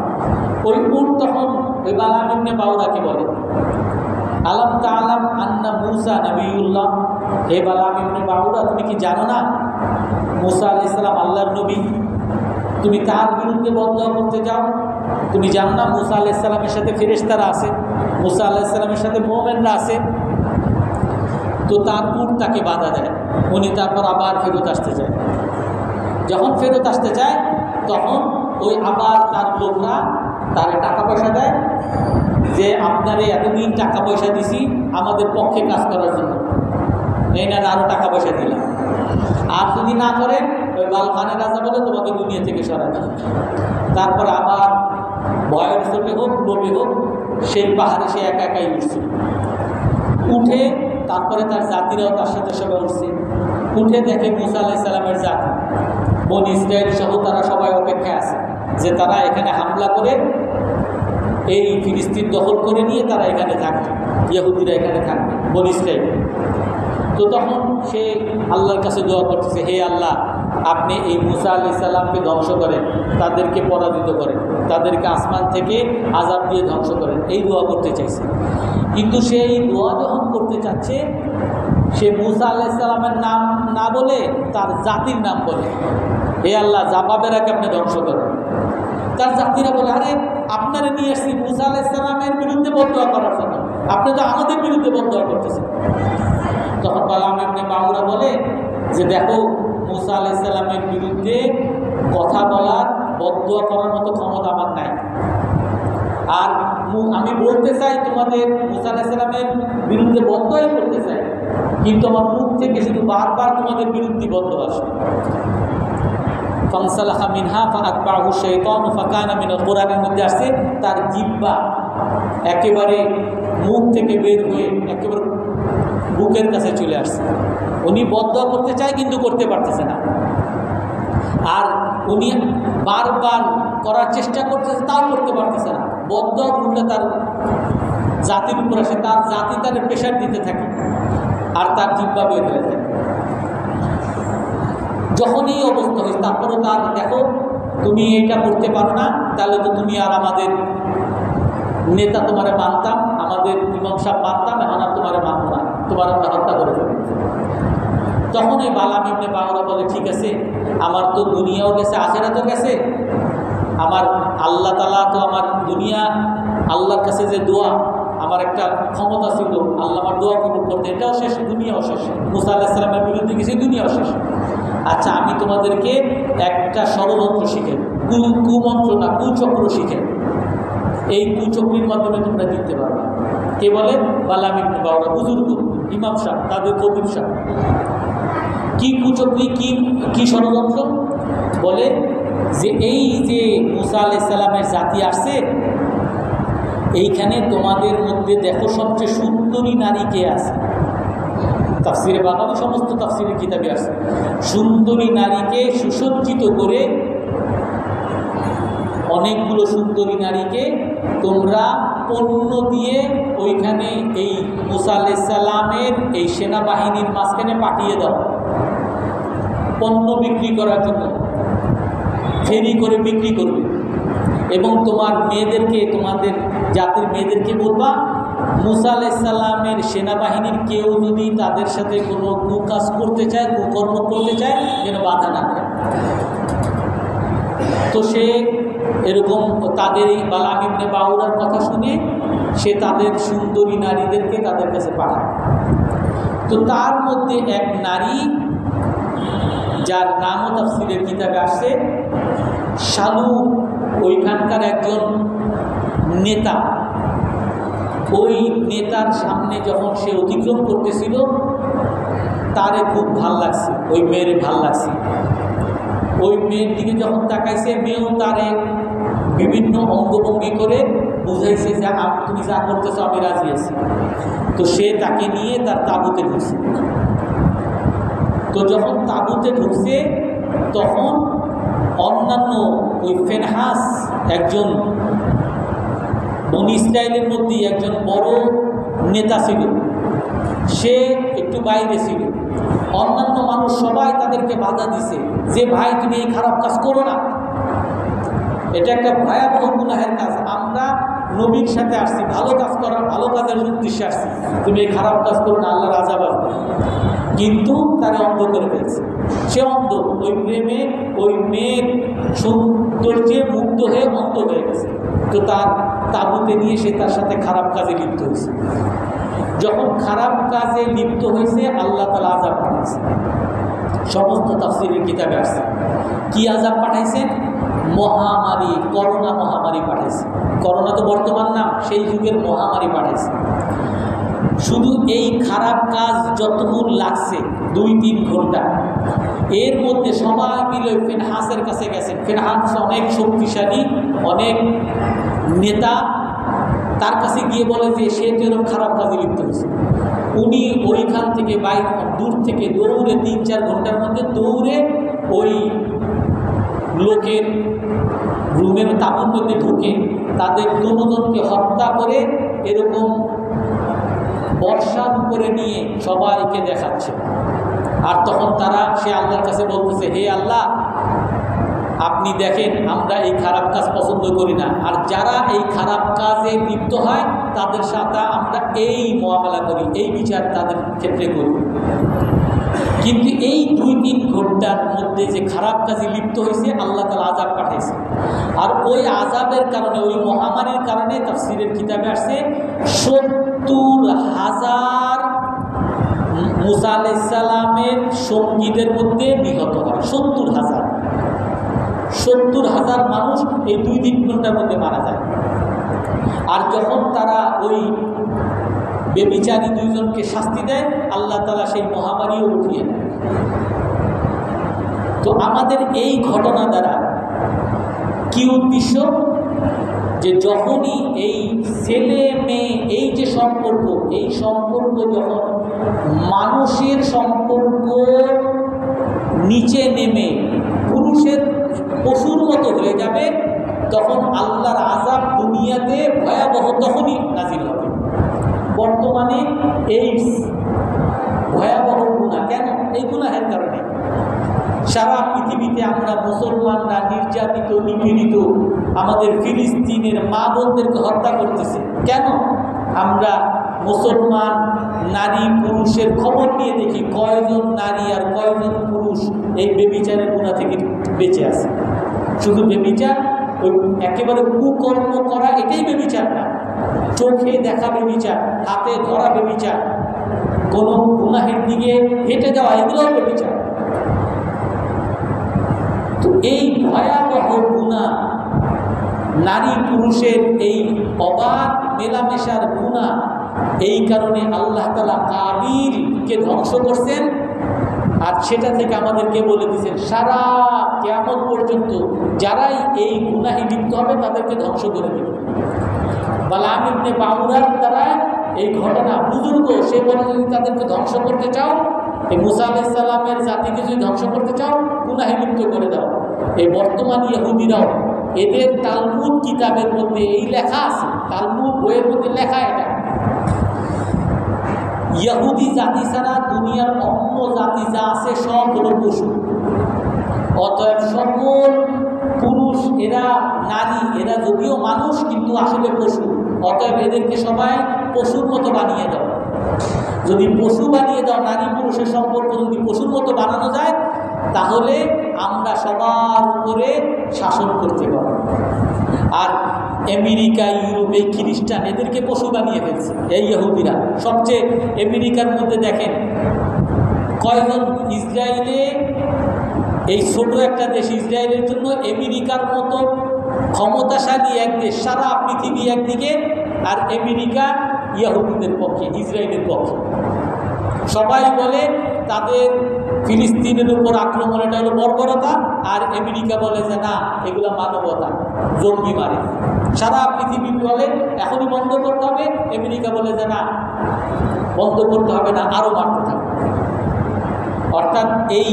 ওই উট তখন ওই বালাম ইবনে বাউরাকে বলে, আলাম তাআলাম আন্না মূসা নবিয়ুল্লাহ, হে বালাম ইবনে বাউরা, তুমি কি জানো না মূসা আলাইহিস সালাম আল্লাহর নবী? তুমি তার বিরুদ্ধে বদদোয়া করতে যাও? তুমি জানো না মূসা আলাইহিস সালামের সাথে ফেরেশতারা আছে, মূসা আলাইহিস সালামের সাথে মুমিনরা আছে? তো তার উট তাকে বাধা দেয়। উনি তারপর আবার ফেরত আসতে চায়। যখন ফেরত আসতে চায়, তখন ওই আবার তার লোকরা তার টাকা পয়সা দেয় যে আপনারে এতদিন টাকা পয়সা দিছি আমাদের পক্ষে কাজ করার জন্য, এই না আরও টাকা পয়সা দিলাম, আর যদি না করেন ওই বালখানের রাজা বলে তোমাকে দুনিয়া থেকে সরাই দেবে। তারপর আবার ভয়ের চোটে হোক লোভে হোক সেই পাহাড়ে সে একা একাই উঠছে। উঠে তারপরে তার জাতিরাও তার সাথে সবাই উঠছে। উঠে দেখে মূসা আলাইহিস সালামের জাতি, বনী ইসরাইল সহ তারা সবাই অপেক্ষায় আছে যে তারা এখানে হামলা করে এই ফিলিস্তিন দখল করে নিয়ে তারা এখানে থাকবে, ইহুদিরা এখানে থাকবে, বনী ইসরাইল। তো তখন সে আল্লাহর কাছে দোয়া করতেছে, হে আল্লাহ, আপনি এই মূসা আলাইহিস সালামকে ধ্বংস করেন, তাদেরকে পরাজিত করেন, তাদেরকে আসমান থেকে আযাব দিয়ে ধ্বংস করেন, এই দোয়া করতে চাইছে। কিন্তু সে এই দোয়া যখন করতে চাচ্ছে, সে মূসা আলাইহিস সালামের নাম না বলে তার জাতির নাম বলে, হে আল্লাহ, জাবাবেরাকে আপনি ধ্বংস করেন। তার জাতিরা বলে, আরে আপনারা নিয়ে আসছি মূসা আলাইহিস সালামের বিরুদ্ধে বদদোয়া করার জন্য, আপনি তো আমাদের বিরুদ্ধে বদদোয়া করতেছেন। তখন বালাম ইবনে বাউরা বলে যে দেখো, মূসা আলাইহিস সালামের বিরুদ্ধে কথা বলার, বদদোয়া করার মতো ক্ষমতা আমার নাই। আর আমি বলতে চাই তোমাদের মূসা আলাইহিস সালামের বিরুদ্ধে বদদোয়াই করতে চাই, কিন্তু আমার মুখ থেকে শুধু বারবার তোমাদের বিরুদ্ধে বদদোয়া আসে। ফানসালাখা মিনহা ফাআতবাহু শাইতানু ফাকানা মিনাল কোরআনের মধ্যে আসছে তার জিহ্বা একেবারে মুখ থেকে বের হয়ে একেবারে বুকের কাছে চলে আসছে। উনি বদদোয়া করতে চায় কিন্তু করতে পারতেছে না, আর উনি বারবার করার চেষ্টা করতেছে, তাও করতে পারতেছে না। বদদোয়া উল্টা তার জাতির উপর আসে, তার জাতি তার প্রেশার দিতে থাকে, আর তার জিহ্বা বের হয়ে যায়। যখনই অবস্থা হয়েছে, তারপরে তার দেখো, তুমি এটা করতে পারো না, তাহলে তো তুমি আর আমাদের নেতা তোমারে মানতাম, আমাদের ইমাম সাহেব মানতাম, এখন আর তোমারে মানবো না, তোমার আমরা হত্যা করে দেবো। তখন এই বালাম ইবনে বাউরা বলে, ঠিক আছে, আমার তো দুনিয়াও গেছে, আখিরাতও গেছে, আমার আল্লাহ তাআলা তো আমার দুনিয়া, আল্লাহর কাছে যে দোয়া, আমার একটা ক্ষমতা ছিল, আল্লাহ আমার দোয়া কবুল করতে, এটাও শেষ, দুনিয়াও শেষ। মূসা আলাইহিস সালামের বিরুদ্ধে গেছে, দুনিয়াও শেষ। আচ্ছা, আমি তোমাদেরকে একটা ষড়যন্ত্র শিখে, কুমন্ত্র না, কুচক্র শিখে, এই কুচক্রির মাধ্যমে তোমরা জিততে পারবে। কে বলে? বালাম ইবনে বাউরা, বুজুর্গ ইমাম সাহেব, তাদের খতিব সাহেব। কি কুচক্রি, কি ষড়যন্ত্র? বলে যে এই যে মূসা আলাইহিস সালামের জাতি আসছে, এইখানে তোমাদের মধ্যে দেখো সবচেয়ে সুন্দরী নারী কে আছে। তাফসিরে বাগাবি সমস্ত তাফসিরের কিতাবে আছে, সুন্দরী নারীকে সুসজ্জিত করে, অনেকগুলো সুন্দরী নারীকে তোমরা পণ্য দিয়ে ওইখানে এই মূসা আলাইহিস সালামের এই সেনাবাহিনীর মাঝখানে পাঠিয়ে দাও, পণ্য বিক্রি করার জন্য, ফেরি করে বিক্রি করবে। এবং তোমার মেয়েদেরকে, তোমাদের জাতির মেয়েদেরকে বলবা, মূসা আলাইহিস সালামের সেনাবাহিনীর কেউ যদি তাদের সাথে কোনো কুকাজ করতে চায়, কুকর্ম করতে চায়, যেন বাধা না দেয়। তো সে এরকম তাদের এই বালাম ইবনে বাউরার কথা শুনে সে তাদের সুন্দরী নারীদেরকে তাদের কাছে পাঠায়। তো তার মধ্যে এক নারী, যার নামও তাফসীরের কিতাবে আসছে, শালু, ওইখানকার একজন নেতা। ওই নেতার সামনে যখন সে অতিক্রম করতেছিল, তারে খুব ভাল লাগছে, ওই মেয়ের ভাল লাগছে। ওই মেয়ের দিকে যখন তাকাইছে, মেয়েও তারে বিভিন্ন অঙ্গভঙ্গি করে বুঝাইছে যে তুমি যা করতেছো আমি রাজি আছি। তো সে তাকে নিয়ে তার তাঁবুতে ঢুকছে। তো যখন তাঁবুতে ঢুকছে, তখন অন্যান্য ওই ফেনহাস, একজন বনী ইসরায়েলের মধ্যে একজন বড় নেতা ছিল, সে একটু বাইরে ছিল। অন্যান্য মানুষ সবাই তাদেরকে বাধা দিছে যে ভাই তুমি এই খারাপ কাজ করো না, এটা একটা ভয়াবহ গুনাহের কাজ, আমরা নবীর সাথে আসছি ভালো কাজ করার, ভালো কাজের উদ্দেশ্যে আসছি, তুমি এই খারাপ কাজ করো না, আল্লাহর আযাব আসবে। কিন্তু তারা অন্ধ করে ফেলছে, সে অন্ধ, ওই প্রেমে ওই মেয়ের সৌন্দর্যে মুগ্ধ হয়ে অন্ধ হয়ে গেছে। তো তার তাঁবুতে নিয়ে সে তার সাথে খারাপ কাজে লিপ্ত হয়েছে। যখন খারাপ কাজে লিপ্ত হয়েছে, আল্লাহ তাআলা আযাব পাঠাইছে। সমস্ত তাফসীরের কিতাবে আসছে কি আযাব পাঠাইছেন? মহামারী, করোনা মহামারী পাঠাইছে। করোনা তো বর্তমান নাম, সেই যুগের মহামারী পাঠাইছে। শুধু এই খারাপ কাজ যতক্ষণ লাগছে 2-3 ঘন্টা, এর মধ্যে সবাই মিলে ফেনহাসের কাছে গেছেন। ফেনহাস অনেক শক্তিশালী, অনেক নেতা, তার কাছে গিয়ে বলে যে সে তো এরকম খারাপ কাজে লিপ্ত হয়েছে। উনি ওইখান থেকে দূর থেকে দৌড়ে 3-4 ঘন্টার মধ্যে দৌড়ে ওই লোকের রুমের তাঁবুর মধ্যে ঢুকে তাদের দুজনকে হত্যা করে এরকম বর্ষার উপরে নিয়ে সবাইকে দেখাচ্ছে। আর তখন সে আল্লাহর কাছে বলতেছে, হে আল্লাহ, আপনি দেখেন আমরা এই খারাপ কাজ পছন্দ করি না, আর যারা এই খারাপ কাজে লিপ্ত হয় তাদের সাথে আমরা এই মুআমালা করি, এই বিচার তাদের ক্ষেত্রে করি। কিন্তু এই 2-3 ঘন্টার মধ্যে যে খারাপ কাজে লিপ্ত হয়েছে, আল্লাহ তাআলা আযাব পাঠাইছে। আর ওই আযাবের কারণে, ওই মহামারীর কারণে তাফসীরের কিতাবে আসছে 70,000 মুসা আলাইহিস সালামের সঙ্গীদের মধ্যে নিহত হয়। 70,000 মানুষ এই 2-3 ঘন্টার মধ্যে মারা যায়। আর যখন তারা ওই বেবিচারী 2 জনকে শাস্তি দেয়, আল্লাহ তাআলা সেই মহামারীও উঠিয়ে দেয়। তো আমাদের এই ঘটনা দ্বারা কি উদ্দেশ্য? যে যখনই এই ছেলে মেয়ে, এই যে সম্পর্ক, এই সম্পর্ক যখন মানুষের সম্পর্ক নিচে নেমে পশুর মতো হয়ে যাবে, তখন আল্লাহর আযাব দুনিয়াতে ভয়াবহ তখনই নাজিল হবে। বর্তমানে এই ভয়াবহ গুনাহ, কেন? এই গুনাহের কারণে সারা পৃথিবীতে আমরা মুসলমানরা নির্যাতিত, নিপীড়িত, আমাদের ফিলিস্তিনের মা বোনদেরকে হত্যা করতেছে। কেন? আমরা মুসলমান নারী পুরুষের খবর নিয়ে দেখি কয়জন নারী আর কয়জন পুরুষ এই বেবিচারের গুনাহ থেকে বেঁচে আছে। শুধু বেবিচার, ওই একেবারে কুকর্ম করা, এটাই বেবিচার না। চোখে দেখা বেবিচার, হাতে ধরা বেবিচার, কোনো গুনাহের দিকে হেঁটে যাওয়া, এগুলোও বেবিচার। তো এই ভয়াবহ গুনাহ, নারী পুরুষের এই অবাধ মেলামেশার গুনাহ, এই কারণে আল্লাহ তাআলা কাবিলকে ধ্বংস করছেন। আর সেটা থেকে আমাদেরকে বলে দিয়েছেন সারা কিয়ামত পর্যন্ত যারাই এই গুনাহে লিপ্ত হবে তাদেরকে ধ্বংস করে দেবে। বালাম ইবনে বাউরার দ্বারা এই ঘটনা, বুজুর্গ, সে বলে যদি তাদেরকে ধ্বংস করতে চাও, এই মুসা আলাইহিস সালামের জাতিকে যদি ধ্বংস করতে চাও, গুনাহে লিপ্ত করে দাও। এই বর্তমান ইহুদিরাও, এদের তালমুদ কিতাবের মধ্যে এই লেখা আছে, তালমুদ বইয়ের মধ্যে লেখা, এটা ইহুদি জাতি ছাড়া দুনিয়ার অন্য জাতি যা আছে সব হলো পশু। অতএব সকল পুরুষ, এরা নারী, এরা যদিও মানুষ কিন্তু আসলে পশু। অতএব এদেরকে সবাই পশুর মতো বানিয়ে দাও। যদি পশু বানিয়ে দাও, নারী পুরুষের সম্পর্ক যদি পশুর মতো বানানো যায়, তাহলে আমরা সবার করে শাসন করতে পারে। আর আমেরিকা, ইউরোপে খ্রিস্টান এদেরকে পশু বানিয়ে ফেলছে এই ইহুদিরা। সবচেয়ে আমেরিকার মধ্যে দেখেন কয়জন ইসরায়েলে, এই ছোট একটা দেশ ইসরায়েলের জন্য আমেরিকার মতো ক্ষমতাশালী এক দেশ, সারা পৃথিবী একদিকে, আর আমেরিকা ইহুদিদের পক্ষে, ইসরায়েলের পক্ষে। সবাই বলে তাদের ফিলিস্তিনের উপর আক্রমণ এটা হলো বর্বরতা, আর আমেরিকা বলে যে না এগুলো মানবতা, জঙ্গি মারে। সারা পৃথিবী বলে এখনই বন্ধ করতে হবে, আমেরিকা বলে যে না বন্ধ করতে হবে না, আরও মারতে থাকবে। অর্থাৎ এই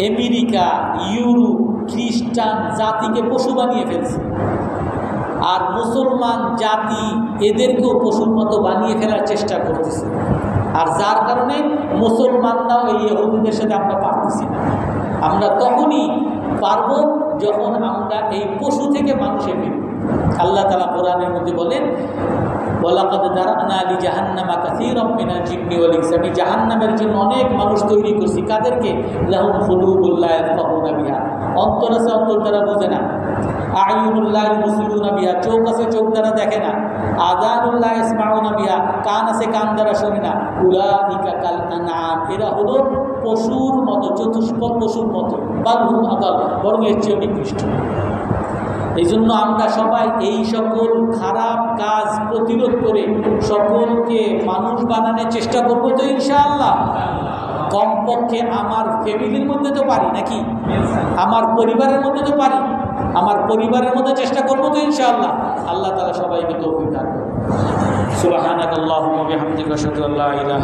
আমেরিকা, ইউরোপ, খ্রিস্টান জাতিকে পশু বানিয়ে ফেলছে, আর মুসলমান জাতি এদেরকেও পশুর মতো বানিয়ে ফেলার চেষ্টা করতেছে। আর যার কারণে মুসলমানরাও এই ইহুদিদের সাথে আমরা পারতেছি না। আমরা তখনই পারব যখন আমরা এই পশু থেকে মানুষে ফিরব। আল্লাহ তাআলা কোরআনের মধ্যে বলেন, ওয়ালাকাদ যারানা লি জাহান্নামা কাসীরাম মিনাল জিন্নি ওয়াল ইনস, আমি জাহান্নামের জন্য অনেক মানুষ তৈরি করছি। কাদেরকে? লাহুম কুলুবুল লা ইয়াফকাহুনা বিহা, অন্তর আছে অন্তর দ্বারা বোঝে না। আয়ুনুল লা ইউবসিরুনা বিহা, চোখ আছে চোখ দ্বারা দেখে না। আযানুল লা ইয়াসমাউনা বিহা, কান আছে কান দ্বারা শোনে না। উলাইকা কাল আনআম, এরা হলো পশুর মতো, চতুষ্পদ পশুর মতো। বাল হুম আদাল, বরং এর চেয়ে নিকৃষ্ট। এই জন্য আমরা সবাই এই সকল খারাপ কাজ প্রতিরোধ করে সকলকে মানুষ বানানোর চেষ্টা করবো তো ইনশাআল্লাহ। কমপক্ষে আমার ফ্যামিলির মধ্যে তো পারি নাকি, আমার পরিবারের মধ্যে তো পারি, আমার পরিবারের মধ্যে চেষ্টা করবো তো ইনশাআল্লাহ। আল্লাহ তাআলা সবাইকে তৌফিক দান করুন। সুবহানাকাল্লাহুম্মা ওয়া বিহামদিকা আশহাদু আল্লা ইলাহা